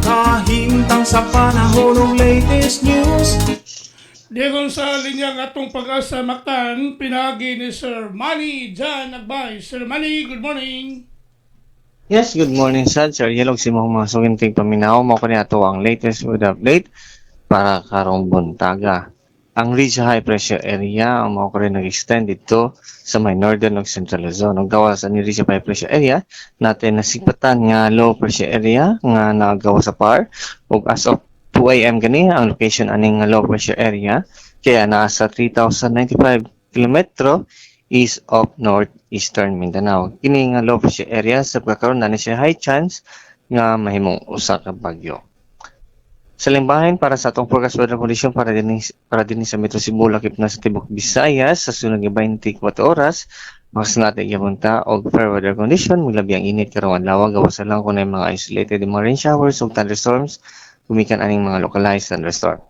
kahimtang sa panahon ng latest news. Dito sa linyang atong pag-asa Mactan, pinagi ni Sir Manny Jan Agbay. Sir Manny, good morning. Yes, good morning, Sad. Sir, yelog si mga suginting paminaw mo kanya ato ang latest weather update para karong buntaga. Ang ridge high pressure area ang mga rin nag-extend dito sa may northern ug central Luzon. Ug gawa sa ni ridge high pressure area, natin nasipatan nga low pressure area nga nagawa sa PAR. Ug as of 2 a.m. gani ang location aning low pressure area kaya nasa 3,095 kilometro east of northeastern Mindanao. Kini nga low pressure area sa pagkakaroon na siya high chance nga mahimong usa ka bagyo. Sa limbahin para sa atong forecast weather condition para din sa Metro Cebu lakip na sa tibok Visayas sa sunod nga 24 oras mas natin gibunta og fair weather condition mulabi ang init karong adlaw gawas lang kun mga isolated mga rain showers ug thunderstorms gumikan aning mga localized thunderstorm.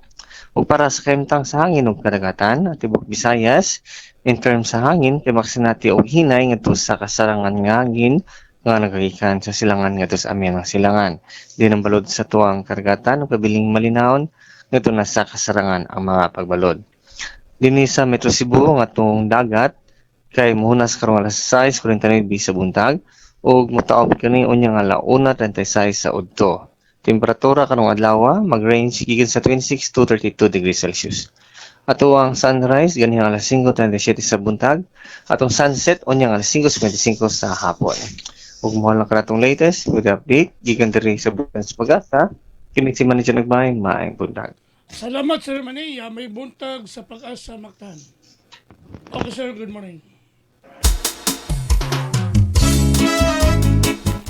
Ug para sa kahimtang sa hangin ug kadagatan at tibok Visayas in terms sa hangin kay maksinati og hinay ngadto sa kasarangan nga hangin nga nagagikan sa silangan ngadto sa amyan ng silangan. Di nang balod sa tuwang karagatan ug kabiling malinawon ngadto na sa kasarangan ang mga pagbalod. Dinhi sa Metro Cebu ngatong dagat kay muhunas karong alas 6:49 sa buntag ug motaob kani unya nga alauna 36 sa udto. Temperatura karong adlaw mag-range gikan sa 26 to 32 degrees Celsius. Ato ang sunrise ganihang alas 5:37 sa buntag, atong sunset unyang alas 5:55 sa hapon. Ug mo lang kanatong latest with update gikan diri sa Bukan sa Pag-asa, kini si Manager Nagbahin maayong buntag. Salamat, Sir Manny. May buntag sa pag-asa Mactan. Okay, sir. Good morning.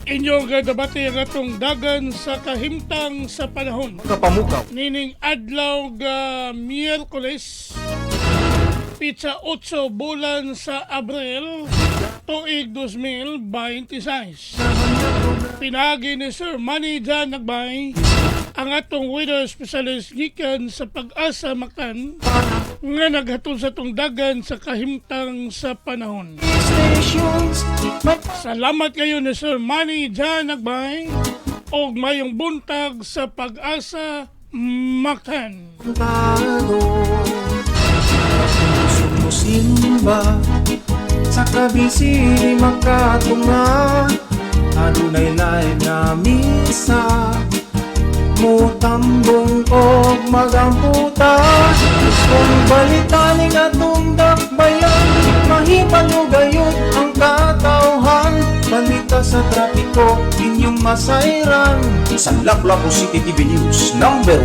Inyong gadabati ang atong dagan sa kahimtang sa panahon. Kapamukaw. Nining adlaw ga Miyerkules, pizza 8 bulan sa Abril, tuig 2026. Pinagi ni Sir Manny Jan Agbay, ang atong weather specialist gikan sa Pag-asa Mactan, nga naghatod sa atong dagan sa kahimtang sa panahon. Salamat kayo ni Sir Manny Jan Agbay og mayong buntag sa Pag-asa Mactan. Sumusimba sa kabisi makatunga adunay lain nga misa mutambong og magamputa kung balitaning atong dakbayan mahibalo gayud ang katawhan balita sa trapiko inyong masayran sa Lapu-Lapu City TV News #1.